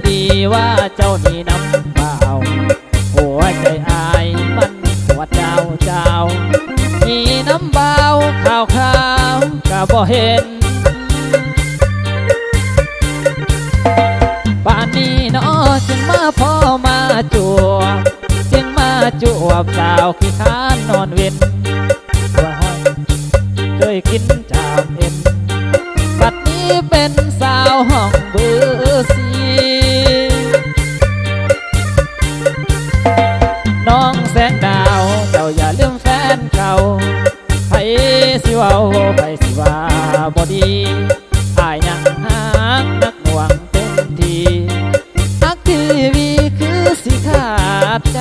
ดีว่าเจ้านี่น้ำเปล่าหัวใจอายมันปวดเจ้ามีน้ำเบาขาวก็บ่เห็นป่านนี้เนาะจึงมาพ่อมาจวบจึงมาจวบสาวขี้ค้านนอนเว้นว่าห้อยเคยกินจามเอ็นบัดนี้เป็นสาวห้องเบอร์สีน้องแสงดาวเจ้าอย่าลืมแฟนเก่าไผสิเว้าไผสิว่าบ่ดีอายยังหากนักหน่วงเต็มทีอักทีวีคือสิขาดใจ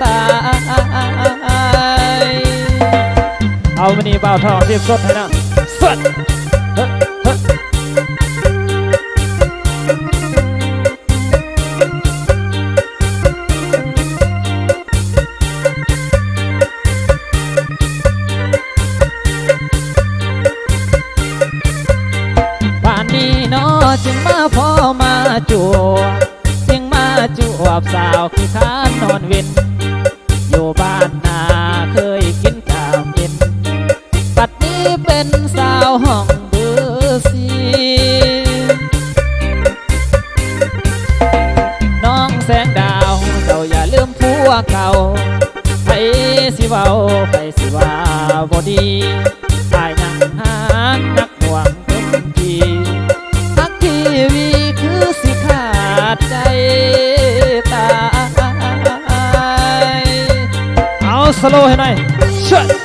ตายเอาวันนี้เบาทองที่สดให้นะสดจึงมาพ่อมาจวบจึงมาจวบสาวขี้ค้านนอนเว้นอยู่บ้านนาเคยกินข้าวเย็นปัดนี้เป็นสาวห้องเบอร์สีน้องแสงดาวเจ้าอย่าลืมผัวเก่าไปสิเว้าไปสิว่าบ่ดีอายยังหากนักหน่วงเต็มทีทีวีคือสิขาดใจตายเอาสโลว์ให้หน่อยเชิด